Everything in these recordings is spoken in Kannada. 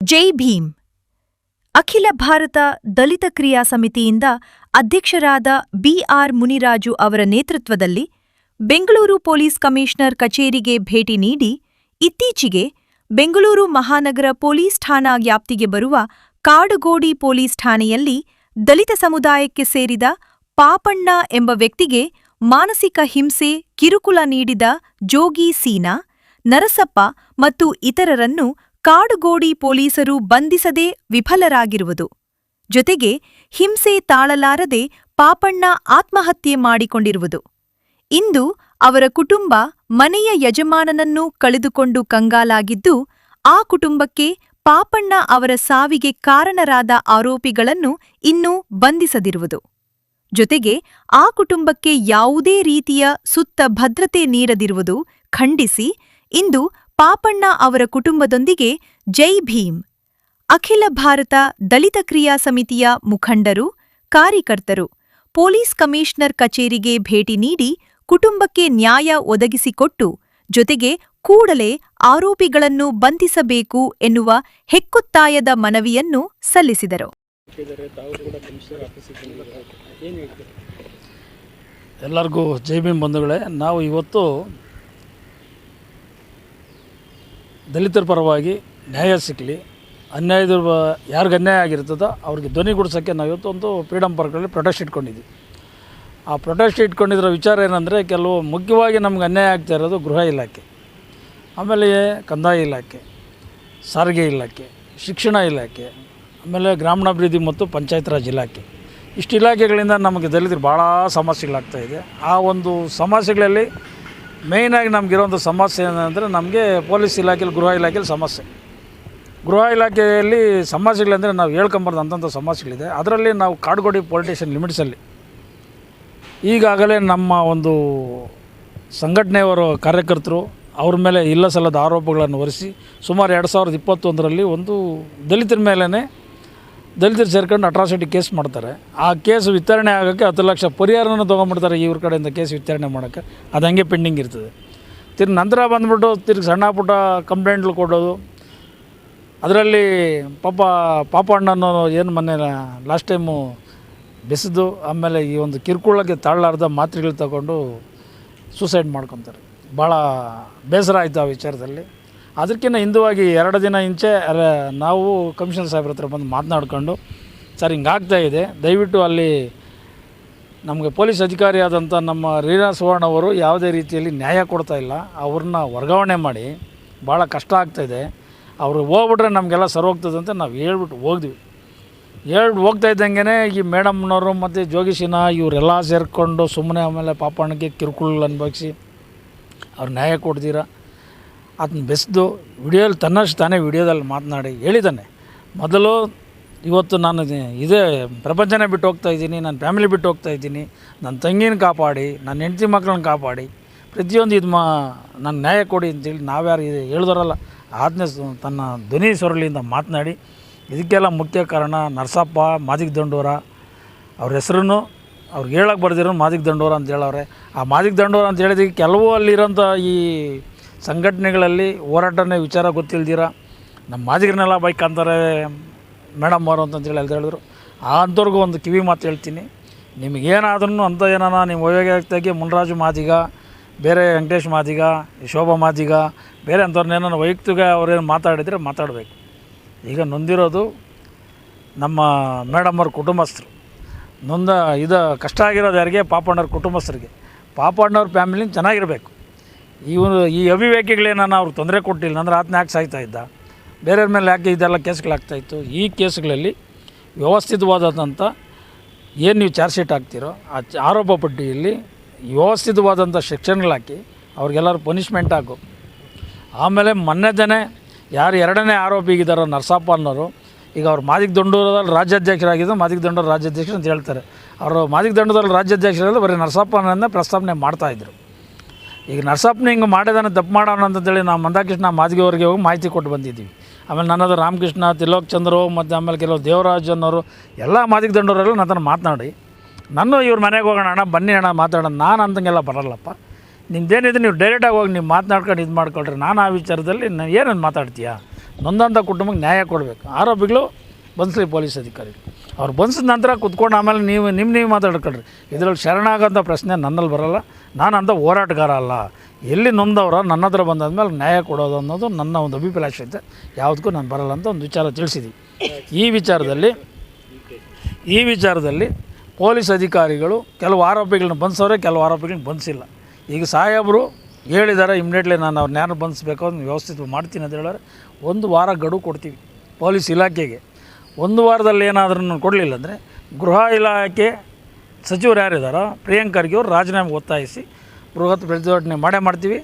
ಜೈ ಭೀಮ್. ಅಖಿಲ ಭಾರತ ದಲಿತ ಕ್ರಿಯಾ ಸಮಿತಿಯಿಂದ ಅಧ್ಯಕ್ಷರಾದ ಬಿ.ಆರ್. ಮುನಿರಾಜು ಅವರ ನೇತೃತ್ವದಲ್ಲಿ ಬೆಂಗಳೂರು ಪೊಲೀಸ್ ಕಮಿಷನರ್ ಕಚೇರಿಗೆ ಭೇಟಿ ನೀಡಿ, ಇತ್ತೀಚೆಗೆ ಬೆಂಗಳೂರು ಮಹಾನಗರ ಪೊಲೀಸ್ ಠಾಣಾ ವ್ಯಾಪ್ತಿಗೆ ಬರುವ ಕಾಡುಗೋಡಿ ಪೊಲೀಸ್ ಠಾಣೆಯಲ್ಲಿ ದಲಿತ ಸಮುದಾಯಕ್ಕೆ ಸೇರಿದ ಪಾಪಣ್ಣ ಎಂಬ ವ್ಯಕ್ತಿಗೆ ಮಾನಸಿಕ ಹಿಂಸೆ, ಕಿರುಕುಳ ನೀಡಿದ ಜೋಗಿ ಸೀನಾ, ನರಸಪ್ಪ ಮತ್ತು ಇತರರನ್ನು ಕಾಡುಗೋಡಿ ಪೊಲೀಸರು ಬಂಧಿಸದೆ ವಿಫಲರಾಗಿರುವುದು, ಜೊತೆಗೆ ಹಿಂಸೆ ತಾಳಲಾರದೆ ಪಾಪಣ್ಣ ಆತ್ಮಹತ್ಯೆ ಮಾಡಿಕೊಂಡಿರುವುದು. ಇಂದು ಅವರ ಕುಟುಂಬ ಮನೆಯ ಯಜಮಾನನನ್ನು ಕಳೆದುಕೊಂಡು ಕಂಗಾಲಾಗಿದ್ದು, ಆ ಕುಟುಂಬಕ್ಕೆ ಪಾಪಣ್ಣ ಅವರ ಸಾವಿಗೆ ಕಾರಣರಾದ ಆರೋಪಿಗಳನ್ನು ಇನ್ನೂ ಬಂಧಿಸದಿರುವುದು, ಜೊತೆಗೆ ಆ ಕುಟುಂಬಕ್ಕೆ ಯಾವುದೇ ರೀತಿಯ ಸುತ್ತ ಭದ್ರತೆ ನೀಡದಿರುವುದು ಖಂಡಿಸಿ ಇಂದು ಪಾಪಣ್ಣ ಅವರ ಕುಟುಂಬದೊಂದಿಗೆ ಜೈ ಭೀಮ್. ಅಖಿಲ ಭಾರತ ದಲಿತ ಕ್ರಿಯಾ ಸಮಿತಿಯ ಮುಖಂಡರು, ಕಾರ್ಯಕರ್ತರು ಪೊಲೀಸ್ ಕಮಿಷನರ್ ಕಚೇರಿಗೆ ಭೇಟಿ ನೀಡಿ ಕುಟುಂಬಕ್ಕೆ ನ್ಯಾಯ ಒದಗಿಸಿಕೊಟ್ಟು, ಜೊತೆಗೆ ಕೂಡಲೇ ಆರೋಪಿಗಳನ್ನು ಬಂಧಿಸಬೇಕು ಎನ್ನುವ ಹೆಕ್ಕುತ್ತಾಯದ ಮನವಿಯನ್ನು ಸಲ್ಲಿಸಿದರು. ಎಲ್ಲರಿಗೂ ಜೈ ಭೀಮ್ ಬಂಧುಗಳೇ. ನಾವು ಇವತ್ತು ದಲಿತರ ಪರವಾಗಿ ನ್ಯಾಯ ಸಿಕ್ಕಲಿ, ಅನ್ಯಾಯದ ಯಾರಿಗೆ ಅನ್ಯಾಯ ಆಗಿರ್ತದೋ ಅವ್ರಿಗೆ ಧ್ವನಿಗೂಡಿಸೋಕ್ಕೆ ನಾವು ಇವತ್ತು ಒಂದು ಫ್ರೀಡಮ್ ಪಾರ್ಕಲ್ಲಿ ಪ್ರೊಟೆಸ್ಟ್ ಇಟ್ಕೊಂಡಿದ್ವಿ. ಆ ಪ್ರೊಟೆಸ್ಟ್ ಇಟ್ಕೊಂಡಿರೋ ವಿಚಾರ ಏನಂದರೆ, ಕೆಲವು ಮುಖ್ಯವಾಗಿ ನಮ್ಗೆ ಅನ್ಯಾಯ ಆಗ್ತಾ ಇರೋದು ಗೃಹ ಇಲಾಖೆ, ಆಮೇಲೆ ಕಂದಾಯ ಇಲಾಖೆ, ಸಾರಿಗೆ ಇಲಾಖೆ, ಶಿಕ್ಷಣ ಇಲಾಖೆ, ಆಮೇಲೆ ಗ್ರಾಮೀಣಾಭಿವೃದ್ಧಿ ಮತ್ತು ಪಂಚಾಯತ್ ರಾಜ್ ಇಲಾಖೆ. ಇಷ್ಟು ಇಲಾಖೆಗಳಿಂದ ನಮಗೆ ದಲಿತರು ಭಾಳ ಸಮಸ್ಯೆಗಳಾಗ್ತಾಯಿದೆ. ಆ ಒಂದು ಸಮಸ್ಯೆಗಳಲ್ಲಿ ಮೇಯ್ನಾಗಿ ನಮಗಿರೋಂಥ ಸಮಸ್ಯೆ ಏನಂದರೆ, ನಮಗೆ ಪೊಲೀಸ್ ಇಲಾಖೆಯಲ್ಲಿ, ಗೃಹ ಇಲಾಖೆಯಲ್ಲಿ ಸಮಸ್ಯೆ. ಗೃಹ ಇಲಾಖೆಯಲ್ಲಿ ಸಮಸ್ಯೆಗಳಂದರೆ ನಾವು ಹೇಳ್ಕೊಂಬಾರ್ದು ಅಂಥ ಸಮಸ್ಯೆಗಳಿದೆ. ಅದರಲ್ಲಿ ನಾವು ಕಾಡುಗೋಡಿ ಪೊಲೀಸ್ ಸ್ಟೇಷನ್ ಲಿಮಿಟ್ಸಲ್ಲಿ ಈಗಾಗಲೇ ನಮ್ಮ ಒಂದು ಸಂಘಟನೆಯವರು ಕಾರ್ಯಕರ್ತರು ಅವ್ರ ಮೇಲೆ ಇಲ್ಲ ಸಲ್ಲದ ಆರೋಪಗಳನ್ನು ಹೊರಿಸಿ ಸುಮಾರು 2021ರಲ್ಲಿ ಒಂದು ದಲಿತರ ಮೇಲೇ ದಲಿತರು ಸೇರ್ಕೊಂಡು ಅಟ್ರಾಸಿಟಿ ಕೇಸ್ ಮಾಡ್ತಾರೆ. ಆ ಕೇಸ್ ವಿತರಣೆ ಆಗೋಕ್ಕೆ 10 ಲಕ್ಷ ಪರಿಹಾರನ ತೊಗೊಂಡ್ಬಿಡ್ತಾರೆ ಇವ್ರ ಕಡೆಯಿಂದ ಕೇಸ್ ವಿತರಣೆ ಮಾಡೋಕ್ಕೆ. ಅದು ಹಂಗೆ ಪೆಂಡಿಂಗ್ ಇರ್ತದೆ. ನಂತರ ಬಂದ್ಬಿಟ್ಟು ಸಣ್ಣ ಪುಟ್ಟ ಕಂಪ್ಲೇಂಟ್ಗಳು ಕೊಡೋದು. ಅದರಲ್ಲಿ ಪಾಪಣ್ಣನೋ ಏನು ಮೊನ್ನೆ ಲಾಸ್ಟ್ ಟೈಮು ಬೆಸೆದು, ಆಮೇಲೆ ಈ ಒಂದು ಕಿರುಕುಳಕ್ಕೆ ತಾಳಲಾರ್ದ ಮಾತ್ರೆಗಳು ತಗೊಂಡು ಸೂಸೈಡ್ ಮಾಡ್ಕೊತಾರೆ. ಭಾಳ ಬೇಸರ ಆಯಿತು ಆ ವಿಚಾರದಲ್ಲಿ. ಅದಕ್ಕಿಂತ ಹಿಂದುವಾಗಿ 2 ದಿನ ಇಂಚೆ ನಾವು ಕಮಿಷನರ್ ಸಾಹೇಬ್ರ ಹತ್ರ ಬಂದು ಮಾತನಾಡ್ಕೊಂಡು, ಸರ್ ಹಿಂಗಾಗ್ತಾಯಿದೆ, ದಯವಿಟ್ಟು ಅಲ್ಲಿ ನಮಗೆ ಪೊಲೀಸ್ ಅಧಿಕಾರಿಯಾದಂಥ ನಮ್ಮ ರೀನಾ ಸುವರ್ಣ ಅವರು ಯಾವುದೇ ರೀತಿಯಲ್ಲಿ ನ್ಯಾಯ ಕೊಡ್ತಾಯಿಲ್ಲ, ಅವ್ರನ್ನ ವರ್ಗಾವಣೆ ಮಾಡಿ, ಭಾಳ ಕಷ್ಟ ಆಗ್ತಾಯಿದೆ, ಅವರು ಹೋಗ್ಬಿಟ್ರೆ ನಮಗೆಲ್ಲ ಸರೋಗ್ತದೆ ಅಂತ ನಾವು ಹೇಳ್ಬಿಟ್ಟು ಹೋಗ್ದ್ವಿ. ಹೋಗ್ತಾ ಇದ್ದಂಗೆ ಈ ಮೇಡಮ್ನವರು ಮತ್ತು ಜೋಗಿಸಿನ ಇವರೆಲ್ಲ ಸೇರಿಕೊಂಡು ಸುಮ್ಮನೆ ಆಮೇಲೆ ಪಾಪಣ್ಣಗೆ ಕಿರುಕುಳ ಅನುಭವಿಸಿ ಅವ್ರು ನ್ಯಾಯ ಕೊಡ್ತೀರಾ ಅದನ್ನ ಬೆಸೆದು ವಿಡಿಯೋಲ್ಲಿ ತನ್ನಷ್ಟು ತಾನೇ ವಿಡಿಯೋದಲ್ಲಿ ಮಾತನಾಡಿ ಹೇಳಿದ್ದಾನೆ. ಮೊದಲು ಇವತ್ತು ನಾನು ಇದೇ ಪ್ರಪಂಚನೇ ಬಿಟ್ಟು ಹೋಗ್ತಾಯಿದ್ದೀನಿ, ನನ್ನ ಫ್ಯಾಮಿಲಿ ಬಿಟ್ಟು ಹೋಗ್ತಾಯಿದ್ದೀನಿ, ನನ್ನ ತಂಗಿನ ಕಾಪಾಡಿ, ನನ್ನ ಹೆಂಡತಿ ಮಕ್ಕಳನ್ನ ಕಾಪಾಡಿ, ಪ್ರತಿಯೊಂದು ಇದು ನನ್ನ ನ್ಯಾಯ ಕೊಡಿ ಅಂತೇಳಿ ನಾವ್ಯಾರು ಇದು ಹೇಳಿದವರಲ್ಲ, ಆಜ್ಞೆ ತನ್ನ ಧ್ವನಿ ಸ್ವರಳಿಯಿಂದ ಮಾತನಾಡಿ. ಇದಕ್ಕೆಲ್ಲ ಮುಖ್ಯ ಕಾರಣ ನರಸಪ್ಪ ಮಾದಿಗ ದಂಡೋರ. ಅವ್ರ ಹೆಸರನ್ನು ಅವ್ರಿಗೆ ಹೇಳಕ್ಕೆ ಬರ್ದಿರೋ ಮಾದಿಗ ದಂಡೋರ ಅಂತ ಹೇಳವ್ರೆ. ಆ ಮಾದಿಗ ದಂಡೋರ ಅಂತ ಹೇಳಿದಕ್ಕೆ ಕೆಲವು ಅಲ್ಲಿರೋಂಥ ಈ ಸಂಘಟನೆಗಳಲ್ಲಿ ಹೋರಾಟನೇ ವಿಚಾರ ಗೊತ್ತಿಲ್ದಿರ ನಮ್ಮ ಮಾದಿಗರನ್ನೆಲ್ಲ ಬೈಕ್ ಅಂತಾರೆ ಮೇಡಮ್ ಅವರು ಅಂತಂತೇಳಿ ಹೇಳಿದ್ರು. ಆ ಅಂಥವ್ರಿಗೂ ಒಂದು ಕಿವಿ ಮಾತು ಹೇಳ್ತೀನಿ, ನಿಮಗೇನಾದ್ರೂ ಅಂಥ ಏನಾನ ನಿಮ್ಮ ವೈಯಕ್ತಿಕ ಮುನ್ರಾಜು ಮಾದಿಗ, ಬೇರೆ ವೆಂಕಟೇಶ್ ಮಾದಿಗ, ಶೋಭಾ ಮಾದಿಗ, ಬೇರೆ ಅಂಥವ್ರನ್ನೇನೋ ವೈಯಕ್ತಿಕ ಅವ್ರೇನು ಮಾತಾಡಿದರೆ ಮಾತಾಡಬೇಕು. ಈಗ ನೊಂದಿರೋದು ನಮ್ಮ ಮೇಡಮ್ ಅವ್ರ ಕುಟುಂಬಸ್ಥರು. ಕಷ್ಟ ಆಗಿರೋದು ಯಾರಿಗೆ? ಪಾಪಣ್ಣವ್ರ ಕುಟುಂಬಸ್ಥರಿಗೆ. ಪಾಪಣ್ಣವ್ರ ಫ್ಯಾಮಿಲಿನ ಚೆನ್ನಾಗಿರಬೇಕು. ಈ ಅವಿವೇಕಿಗಳೇನಾನ ಅವ್ರಿಗೆ ತೊಂದರೆ ಕೊಟ್ಟಿಲ್ಲ ಅಂದರೆ ಆತನ ಯಾಕೆ ಸಾಯ್ತಾ ಇದ್ದ? ಬೇರೆಯವ್ರ ಮೇಲೆ ಯಾಕೆ ಇದೆಲ್ಲ ಕೇಸ್ಗಳಾಗ್ತಾಯಿತ್ತು? ಈ ಕೇಸ್ಗಳಲ್ಲಿ ವ್ಯವಸ್ಥಿತವಾದಂಥ ಏನು ನೀವು ಚಾರ್ಜ್ ಶೀಟ್ ಹಾಕ್ತಿರೋ ಆ ಆರೋಪ ಪಟ್ಟಿಯಲ್ಲಿ ವ್ಯವಸ್ಥಿತವಾದಂಥ ಸೆಕ್ಷನ್ಗಳಾಕಿ ಅವ್ರಿಗೆಲ್ಲರೂ ಪನಿಷ್ಮೆಂಟ್ ಹಾಕು. ಆಮೇಲೆ ಮೊನ್ನೆ ಯಾರು 2ನೇ ಆರೋಪಿಗಿದ್ದಾರೋ ನರಸಪ್ಪ ಅನ್ನೋರು, ಈಗ ಅವ್ರು ಮಾದಿಗ ದಂಡೂರದಲ್ಲಿ ರಾಜ್ಯಾಧ್ಯಕ್ಷರಾಗಿದ್ದು ಮಾದಿಗ ದಂಡೂರು ರಾಜ್ಯಾಧ್ಯಕ್ಷರು ಅಂತ ಹೇಳ್ತಾರೆ. ಅವರು ಮಾದಿಗ ದಂಡೂರಲ್ಲಿ ರಾಜ್ಯಾಧ್ಯಕ್ಷರಲ್ಲಿ ಬರೀ ನರಸಪ್ಪನನ್ನೇ ಪ್ರಸ್ತಾವನೆ ಮಾಡ್ತಾಯಿದ್ರು. ಈಗ ನರಸಪ್ಪನ ಹಿಂಗೆ ಮಾಡಿದಾನೆ, ತಪ್ಪು ಮಾಡೋಣ ಅಂತೇಳಿ ನಾವು ಮಂದಾಕೃಷ್ಣ ಮಾದಿಗೆಯವರಿಗೆ ಹೋಗಿ ಮಾಹಿತಿ ಕೊಟ್ಟು ಬಂದಿದ್ದೀವಿ. ಆಮೇಲೆ ನನ್ನದು ರಾಮಕೃಷ್ಣ, ತಿಲೋಕ್ ಚಂದ್ರು ಮತ್ತು ಆಮೇಲೆ ಕೆಲವು ದೇವರಾಜ್ ಅನ್ನೋರು ಎಲ್ಲ ಮಾದಿಗ ದಂಡೂರಲ್ಲೂ ನನ್ನ ಮಾತನಾಡಿ, ನಾನು ಇವ್ರ ಮನೆಗೆ ಹೋಗೋಣ ಅಣ್ಣ, ಬನ್ನಿ ಅಣ್ಣ ಮಾತಾಡೋಣ. ನಾನು ಅಂತಂಗೆಲ್ಲ ಬರಲ್ಲಪ್ಪ, ನಿಮ್ದೇನಿದೆ ನೀವು ಡೈರೆಕ್ಟಾಗಿ ಹೋಗಿ ನೀವು ಮಾತನಾಡ್ಕೊಂಡು ಇದು ಮಾಡ್ಕೊಳ್ರಿ. ನಾನು ಆ ವಿಚಾರದಲ್ಲಿ ಏನೇನು ಮಾತಾಡ್ತೀಯಾ? ನೊಂದಂಥ ಕುಟುಂಬಕ್ಕೆ ನ್ಯಾಯ ಕೊಡಬೇಕು. ಆರೋಪಿಗಳು ಬಂಧಿಸಲಿ ಪೊಲೀಸ್ ಅಧಿಕಾರಿಗಳು. ಅವ್ರು ಬಂಧಿಸಿದ ನಂತರ ಕುತ್ಕೊಂಡು ಆಮೇಲೆ ನೀವು ಮಾತಾಡ್ಕೊಳ್ರಿ. ಇದರಲ್ಲಿ ಶರಣಾಗೋಂಥ ಪ್ರಶ್ನೆ ನನ್ನಲ್ಲಿ ಬರೋಲ್ಲ. ನಾನು ಅಂಥ ಹೋರಾಟಗಾರ ಅಲ್ಲ. ಎಲ್ಲಿ ನೊಂದವರ ನನ್ನ ಹತ್ರ ಬಂದಾದ್ಮೇಲೆ ನ್ಯಾಯ ಕೊಡೋದು ಅನ್ನೋದು ನನ್ನ ಒಂದು ಅಭಿಪ್ರಾಯ ಐತೆ. ಯಾವುದಕ್ಕೂ ನಾನು ಬರಲ್ಲ ಅಂತ ಒಂದು ವಿಚಾರ ತಿಳಿಸಿದ್ದೀವಿ. ಈ ವಿಚಾರದಲ್ಲಿ ಪೊಲೀಸ್ ಅಧಿಕಾರಿಗಳು ಕೆಲವು ಆರೋಪಿಗಳನ್ನ ಬಂಧಿಸೋರೆ, ಕೆಲವು ಆರೋಪಿಗಳನ್ನ ಬಂಧಿಸಿಲ್ಲ. ಈಗ ಸಾಹೇಬರು ಹೇಳಿದ್ದಾರೆ ಇಮ್ಮಿಡಿಯೇಟ್ಲಿ ನಾನು ಅವ್ರನ್ನ ಯಾರು ಬಂಧಿಸಬೇಕು ಅದನ್ನು ವ್ಯವಸ್ಥಿತ ಮಾಡ್ತೀನಿ ಅಂತ ಹೇಳಿದ್ರೆ 1 ವಾರ ಗಡುವು ಕೊಡ್ತೀವಿ ಪೊಲೀಸ್ ಇಲಾಖೆಗೆ. 1 ವಾರದಲ್ಲಿ ಏನಾದರೂ ಕೊಡಲಿಲ್ಲ ಅಂದರೆ ಗೃಹ ಇಲಾಖೆ ಸಚಿವರು ಯಾರಿದ್ದಾರೋ ಪ್ರಿಯಾಂಕ್ ಖರ್ಗೆ ಅವರು ರಾಜೀನಾಮೆ ಒತ್ತಾಯಿಸಿ ಬೃಹತ್ ಪ್ರತಿಭಟನೆ ಮಾಡ್ತೀವಿ.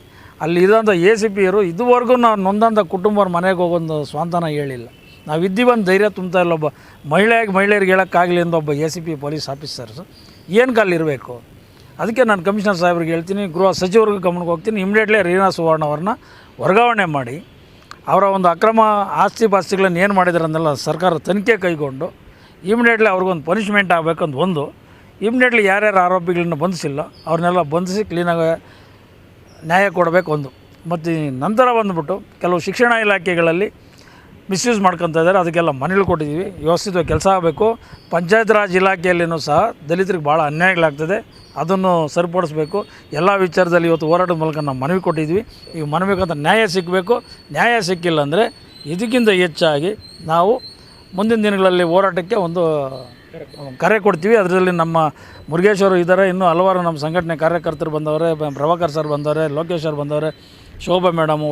ಅಲ್ಲಿ ಇರೋಂಥ ACPಯರು ಇದುವರೆಗೂ ನಾವು ನೊಂದಂಥ ಕುಟುಂಬವ್ರ ಮನೆಗೆ ಹೋಗೊಂದು ಸ್ವಾಂತನ ಹೇಳಿಲ್ಲ. ನಾವು ಇದ್ದೀವಂತ ಧೈರ್ಯ ತುಂಬ್ತಾ ಇಲ್ಲ. ಒಬ್ಬ ಮಹಿಳೆಯರಿಗೆ ಹೇಳೋಕ್ಕಾಗಲಿ ಅಂತ ಒಬ್ಬ ACP ಪೊಲೀಸ್ ಆಫೀಸರ್ಸು ಏನು ಇರಬೇಕು. ಅದಕ್ಕೆ ನಾನು ಕಮಿಷನರ್ ಸಾಹೇಬ್ರಿಗೆ ಹೇಳ್ತೀನಿ, ಗೃಹ ಸಚಿವರಿಗೆ ಗಮನಕ್ಕೆ ಹೋಗ್ತೀನಿ, ಇಮಿಡಿಯೇಟ್ಲಿ ರೀನಾ ಸುವರ್ಣ ಅವ್ರನ್ನ ವರ್ಗಾವಣೆ ಮಾಡಿ ಅವರ ಒಂದು ಅಕ್ರಮ ಆಸ್ತಿ ಪಾಸ್ತಿಗಳನ್ನು ಏನು ಮಾಡಿದ್ದಾರೆ ಅಂದೆಲ್ಲ ಸರ್ಕಾರ ತನಿಖೆ ಕೈಗೊಂಡು ಇಮಿಡಿಯೇಟ್ಲಿ ಅವ್ರಿಗೊಂದು ಪನಿಷ್ಮೆಂಟ್ ಆಗಬೇಕಂತ ಒಂದು, ಇಮಿಡಿಯೇಟ್ಲಿ ಯಾರ್ಯಾರು ಆರೋಪಿಗಳನ್ನ ಬಂಧಿಸಿಲ್ಲ ಅವ್ರನ್ನೆಲ್ಲ ಬಂಧಿಸಿ ಕ್ಲೀನಾಗಿ ನ್ಯಾಯ ಕೊಡಬೇಕು ಒಂದು. ಮತ್ತು ನಂತರ ಬಂದುಬಿಟ್ಟು ಕೆಲವು ಶಿಕ್ಷಣ ಇಲಾಖೆಗಳಲ್ಲಿ ಮಿಸ್ಯೂಸ್ ಮಾಡ್ಕೊತಾ ಇದ್ದಾರೆ, ಅದಕ್ಕೆಲ್ಲ ಮನೆಗಳು ಕೊಟ್ಟಿದ್ದೀವಿ. ವ್ಯವಸ್ಥಿತವಾಗಿ ಕೆಲಸ ಆಗಬೇಕು. ಪಂಚಾಯತ್ ರಾಜ್ ಇಲಾಖೆಯಲ್ಲಿಯೂ ಸಹ ದಲಿತರಿಗೆ ಭಾಳ ಅನ್ಯಾಯಗಳಾಗ್ತದೆ, ಅದನ್ನು ಸರಿಪಡಿಸ್ಬೇಕು. ಎಲ್ಲ ವಿಚಾರದಲ್ಲಿ ಇವತ್ತು ಹೋರಾಟದ ಮೂಲಕ ನಾವು ಮನವಿ ಕೊಟ್ಟಿದ್ವಿ. ಈಗ ಮನವಿಗಂತ ನ್ಯಾಯ ಸಿಗಬೇಕು. ನ್ಯಾಯ ಸಿಕ್ಕಿಲ್ಲ ಅಂದರೆ ಇದಕ್ಕಿಂತ ಹೆಚ್ಚಾಗಿ ನಾವು ಮುಂದಿನ ದಿನಗಳಲ್ಲಿ ಹೋರಾಟಕ್ಕೆ ಒಂದು ಕರೆ ಕೊಡ್ತೀವಿ. ಅದರಲ್ಲಿ ನಮ್ಮ ಮುರುಗೇಶ್ವರು ಇದ್ದಾರೆ, ಇನ್ನೂ ಹಲವಾರು ನಮ್ಮ ಸಂಘಟನೆ ಕಾರ್ಯಕರ್ತರು ಬಂದವರೆ, ಪ್ರಭಾಕರ್ ಸರ್ ಬಂದವರೆ, ಲೋಕೇಶ್ ಸರ್ ಬಂದವರೆ, ಶೋಭಾ ಮೇಡಮು,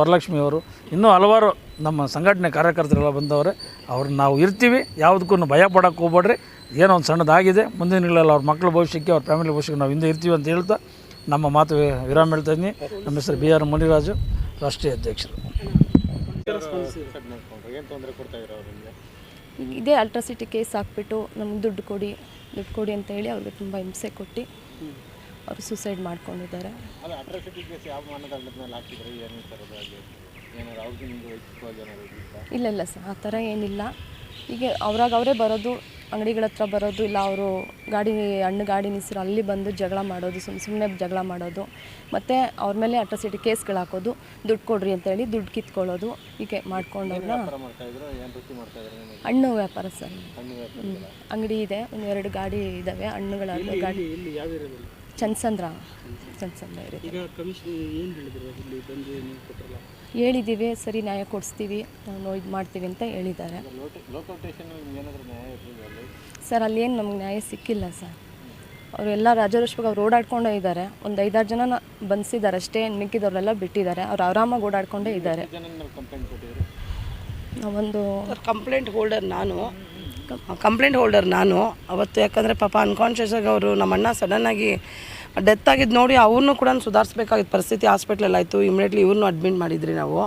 ವರಲಕ್ಷ್ಮಿ ಅವರು, ಇನ್ನೂ ಹಲವಾರು ನಮ್ಮ ಸಂಘಟನೆ ಕಾರ್ಯಕರ್ತರೆಲ್ಲ ಬಂದವರೆ. ಅವ್ರನ್ನ ನಾವು ಇರ್ತೀವಿ. ಯಾವುದಕ್ಕೂ ಭಯ ಪಡೋಕ್ಕೆ ಹೋಗ್ಬೇಡ್ರಿ. ಏನೋ ಒಂದು ಸಣ್ಣದಾಗಿದೆ, ಮುಂದಿನ ದಿನಗಳಲ್ಲಿ ಅವ್ರ ಮಕ್ಕಳ ಭವಿಷ್ಯಕ್ಕೆ, ಅವ್ರ ಫ್ಯಾಮಿಲಿ ಭವಿಷ್ಯಕ್ಕೆ ನಾವು ಹಿಂದೆ ಇರ್ತೀವಿ ಅಂತ ಹೇಳ್ತಾ ನಮ್ಮ ಮಾತು ವಿರಾಮ ಹೇಳ್ತಾ ಇದ್ದೀನಿ. ನಮ್ಮ ಹೆಸರು BR ಮುನಿರಾಜು, ರಾಷ್ಟ್ರೀಯ ಅಧ್ಯಕ್ಷರು. ಇದೇ ಅಲ್ಟ್ರಾಸಿಟಿ ಕೇಸ್ ಹಾಕ್ಬಿಟ್ಟು ನಮ್ಗೆ ದುಡ್ಡು ಕೊಡಿ ಅಂತ ಹೇಳಿ ಅವ್ರಿಗೆ ತುಂಬ ಹಿಂಸೆ ಕೊಟ್ಟು ಅವರು ಸೂಸೈಡ್ ಮಾಡ್ಕೊಂಡಿದ್ದಾರೆ. ಇಲ್ಲ ಸರ್, ಆ ಥರ ಏನಿಲ್ಲ. ಈಗ ಅವರೇ ಬರೋದು, ಅಂಗಡಿಗಳ ಹತ್ರ ಬರೋದು, ಇಲ್ಲ ಅವರು ಹಣ್ಣು ಗಾಡಿ ನಿಲ್ಲಿಸಿರೋ ಅಲ್ಲಿ ಬಂದು ಜಗಳ ಮಾಡೋದು, ಸುಮ್ಮನೆ ಜಗಳ ಮಾಡೋದು, ಮತ್ತು ಅವ್ರ ಮೇಲೆ ಅಟ್ರಾಸಿಟಿ ಕೇಸ್ಗಳು ಹಾಕೋದು, ದುಡ್ಡು ಕೊಡ್ರಿ ಅಂತೇಳಿ ದುಡ್ಡು ಕಿತ್ಕೊಳ್ಳೋದು, ಹೀಗೆ ಮಾಡ್ಕೊಂಡವ್ರನ್ನ. ಹಣ್ಣು ವ್ಯಾಪಾರ ಸರ್, ಅಂಗಡಿ ಇದೆ, 1-2 ಗಾಡಿ ಇದ್ದಾವೆ, ಹಣ್ಣುಗಳ ಗಾಡಿ. ಚನ್ಸಂದ್ರ ಹೇಳಿದ್ದೀವಿ, ಸರಿ ನ್ಯಾಯ ಕೊಡಿಸ್ತೀವಿ, ನಾವು ಇದು ಮಾಡ್ತೀವಿ ಅಂತ ಹೇಳಿದ್ದಾರೆ ಸರ್. ಅಲ್ಲೇನು ನಮ್ಗೆ ನ್ಯಾಯ ಸಿಕ್ಕಿಲ್ಲ ಸರ್. ಅವರೆಲ್ಲ ರಾಜಾರೋಷವಾಗಿ ಅವ್ರು ಓಡಾಡ್ಕೊಂಡೇ ಇದ್ದಾರೆ. ಒಂದು 5-6 ಜನ ಬಂಧಿಸಿದ್ದಾರೆ ಅಷ್ಟೇ, ಮಿಕ್ಕಿದವರೆಲ್ಲ ಬಿಟ್ಟಿದ್ದಾರೆ. ಅವ್ರು ಆರಾಮಾಗಿ ಓಡಾಡ್ಕೊಂಡೇ ಇದ್ದಾರೆ. ನಾವೊಂದು ಕಂಪ್ಲೇಂಟ್ ಹೋಲ್ಡರ್ ನಾನು ಅವತ್ತು. ಯಾಕಂದರೆ ಪಾಪ ಅನ್ಕಾನ್ಷಿಯಸಾಗಿ ಅವರು ನಮ್ಮ ಅಣ್ಣ ಸಡನ್ನಾಗಿ ಡೆತ್ ಆಗಿದ್ದು ನೋಡಿ ಅವ್ರನ್ನೂ ಕೂಡ ಸುಧಾರಿಸ್ಬೇಕಾಗಿದ್ದ ಪರಿಸ್ಥಿತಿ ಹಾಸ್ಪಿಟ್ಲಲ್ಲಿ ಆಯಿತು. ಇಮಿಡಿಯೇಟ್ಲಿ ಇವ್ರನ್ನೂ ಅಡ್ಮಿಟ್ ಮಾಡಿದ್ರಿ ನಾವು.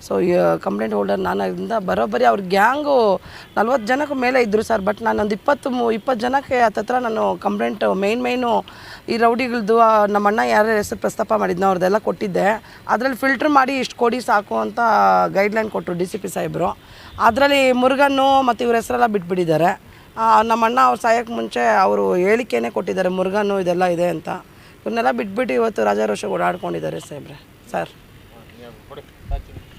ಸೊ ಕಂಪ್ಲೇಂಟ್ ಹೋಲ್ಡರ್ ನಾನು ಅದರಿಂದ ಬರೋಬ್ಬರಿ ಅವ್ರ ಗ್ಯಾಂಗು 40 ಜನಕ್ಕೂ ಮೇಲೆ ಇದ್ದರು ಸರ್. ಬಟ್ ನಾನು ಒಂದು 20 ಜನಕ್ಕೆ ಹತ್ತತ್ರ ನಾನು ಕಂಪ್ಲೇಂಟ್ ಮೇಯ್ನು ಈ ರೌಡಿಗಳದ್ದು ನಮ್ಮ ಅಣ್ಣ ಯಾರ್ಯಾರ ಹೆಸರು ಪ್ರಸ್ತಾಪ ಮಾಡಿದ್ನೋ ಅವ್ರದ್ದೆಲ್ಲ ಕೊಟ್ಟಿದ್ದೆ. ಅದರಲ್ಲಿ ಫಿಲ್ಟ್ರ್ ಮಾಡಿ ಇಷ್ಟು ಕೊಡಿ ಸಾಕು ಅಂತ ಗೈಡ್ಲೈನ್ ಕೊಟ್ಟರು DCP ಸಾಹೇಬರು. ಅದರಲ್ಲಿ ಮುರುಗನ್ನು ಮತ್ತು ಇವ್ರ ಹೆಸರೆಲ್ಲ ಬಿಟ್ಬಿಟ್ಟಿದ್ದಾರೆ. ನಮ್ಮ ಅಣ್ಣ ಅವ್ರು ಸಾಯೋಕ್ಕೆ ಮುಂಚೆ ಅವರು ಹೇಳಿಕೆನೇ ಕೊಟ್ಟಿದ್ದಾರೆ ಮುರುಗನ್ನು ಇದೆಲ್ಲ ಇದೆ ಅಂತ. ಇವನ್ನೆಲ್ಲ ಬಿಟ್ಬಿಟ್ಟು ಇವತ್ತು ರಾಜಾರೋಷ ಓಡಾಡ್ಕೊಂಡಿದ್ದಾರೆ ಸಾಹೇಬ್ರೆ ಸರ್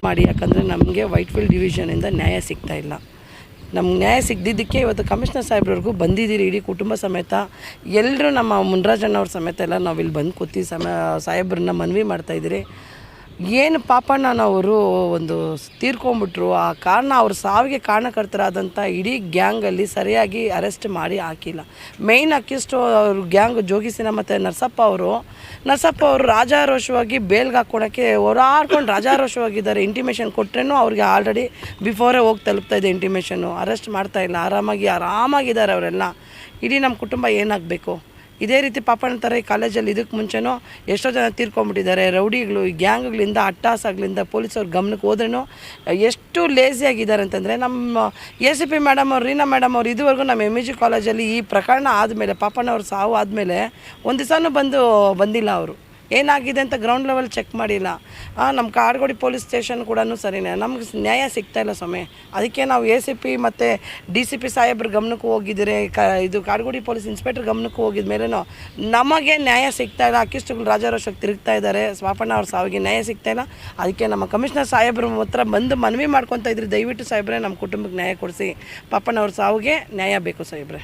ಮಾಡಿ. ಯಾಕಂದರೆ ನಮಗೆ ವೈಟ್ಫೀಲ್ಡ್ ಡಿವಿಷನಿಂದ ನ್ಯಾಯ ಸಿಗ್ತಾ ಇಲ್ಲ. ನಮ್ಗೆ ನ್ಯಾಯ ಸಿಗದಿದ್ದಕ್ಕೆ ಇವತ್ತು ಕಮಿಷನರ್ ಸಾಹೇಬ್ರವ್ರಿಗೂ ಬಂದಿದ್ದೀರಿ, ಇಡೀ ಕುಟುಂಬ ಸಮೇತ ಎಲ್ಲರೂ ನಮ್ಮ ಮುನ್ರಾಜಣ್ಣವ್ರ ಸಮೇತ ಎಲ್ಲ ನಾವು ಇಲ್ಲಿ ಬಂದು ಕೂತಿ ಸಾಹೇಬ್ರನ್ನ ಮನವಿ ಮಾಡ್ತಾಯಿದ್ದೀರಿ. ಏನು ಪಾಪಣ್ಣನವರು ಒಂದು ತೀರ್ಕೊಂಡ್ಬಿಟ್ರು, ಆ ಕಾರಣ ಅವ್ರ ಸಾವಿಗೆ ಕಾರಣಕರ್ತರಾದಂಥ ಇಡೀ ಗ್ಯಾಂಗಲ್ಲಿ ಸರಿಯಾಗಿ ಅರೆಸ್ಟ್ ಮಾಡಿ ಹಾಕಿಲ್ಲ. ಮೇಯ್ನ್ ಅಕ್ಯೂಸ್ಟು ಅವ್ರ ಗ್ಯಾಂಗ್ ಜೋಗಿಸಿನ ಮತ್ತು ನರಸಪ್ಪ ಅವರು ರಾಜಾರೋಷವಾಗಿ ಬೇಲ್ಗೆ ಹಾಕ್ಕೊಳಕ್ಕೆ ಹೋರಾಡ್ಕೊಂಡು ರಾಜಾರೋಷವಾಗಿದ್ದಾರೆ. ಇಂಟಿಮೇಷನ್ ಕೊಟ್ರೇನು ಅವ್ರಿಗೆ ಆಲ್ರೆಡಿ ಬಿಫೋರೇ ಹೋಗಿ ತಲುಪ್ತಾ ಇದೆ ಇಂಟಿಮೇಷನ್ನು. ಅರೆಸ್ಟ್ ಮಾಡ್ತಾಯಿಲ್ಲ, ಆರಾಮಾಗಿದ್ದಾರೆ ಅವರೆಲ್ಲ. ಇಡೀ ನಮ್ಮ ಕುಟುಂಬ ಏನಾಗಬೇಕು? ಇದೇ ರೀತಿ ಪಾಪಣ್ಣ ಥರ ಈ ಕಾಲೇಜಲ್ಲಿ ಇದಕ್ಕೆ ಮುಂಚೆನೂ ಎಷ್ಟೋ ಜನ ತೀರ್ಕೊಂಡ್ಬಿಟ್ಟಿದ್ದಾರೆ. ರೌಡಿಗಳು, ಈ ಗ್ಯಾಂಗ್ಗಳಿಂದ, ಅಟ್ಟಾಸಾಗ್ಲಿಂದ ಪೊಲೀಸವ್ರ ಗಮನಕ್ಕೆ ಹೋದ್ರೂ ಎಷ್ಟು ಲೇಸಿಯಾಗಿದ್ದಾರೆ ಅಂತಂದರೆ, ನಮ್ಮ ACP ಮೇಡಮ್ ಅವ್ರು, ರೀನಾ ಮೇಡಮ್ ಅವ್ರು ಇದುವರೆಗೂ ನಮ್ಮ MEG ಕಾಲೇಜಲ್ಲಿ ಈ ಪ್ರಕರಣ ಆದಮೇಲೆ, ಪಾಪಣ್ಣವ್ರ ಸಾವು ಆದಮೇಲೆ ಒಂದು ದಿವಸನೂ ಬಂದಿಲ್ಲ ಅವರು. ಏನಾಗಿದೆ ಅಂತ ಗ್ರೌಂಡ್ ಲೆವೆಲ್ ಚೆಕ್ ಮಾಡಿಲ್ಲ. ನಮ್ಮ ಕಾಡ್ಗೋಡಿ ಪೊಲೀಸ್ ಸ್ಟೇಷನ್ ಕೂಡ ಸರಿನೇ, ನಮ್ಗೆ ನ್ಯಾಯ ಸಿಗ್ತಾಯಿಲ್ಲ ಸ್ವಾಮಿ. ಅದಕ್ಕೆ ನಾವು ACP ಮತ್ತು DCP ಸಾಹೇಬ್ರ ಗಮನಕ್ಕೂ ಹೋಗಿದ್ದೀರಿ, ಇದು ಕಾಡ್ಗೋಡಿ ಪೊಲೀಸ್ ಇನ್ಸ್ಪೆಕ್ಟರ್ ಗಮನಕ್ಕೂ ಹೋಗಿದ ಮೇಲೂ ನಮಗೆ ನ್ಯಾಯ ಸಿಗ್ತಾಯಿಲ್ಲ. ಅಕ್ಕಿಷ್ಟಗಳು ರಾಜಾರೋಷಕ್ಕೆ ತಿರುಗ್ತಾ ಇದ್ದಾರೆ. ಸ್ವಾಪಣ್ಣ ಅವ್ರ ಸಾವಿಗೆ ನ್ಯಾಯ ಸಿಗ್ತಾಯಿಲ್ಲ. ಅದಕ್ಕೆ ನಮ್ಮ ಕಮಿಷನರ್ ಸಾಹೇಬ್ರ ಹತ್ರ ಬಂದು ಮನವಿ ಮಾಡ್ಕೊತಾ ಇದ್ರಿ, ದಯವಿಟ್ಟು ಸಾಹೇಬ್ರೆ ನಮ್ಮ ಕುಟುಂಬಕ್ಕೆ ನ್ಯಾಯ ಕೊಡಿಸಿ, ಪಾಪಣ್ಣ ಅವ್ರ ಸಾವಿಗೆ ನ್ಯಾಯ ಬೇಕು ಸಾಹೇಬ್ರೆ.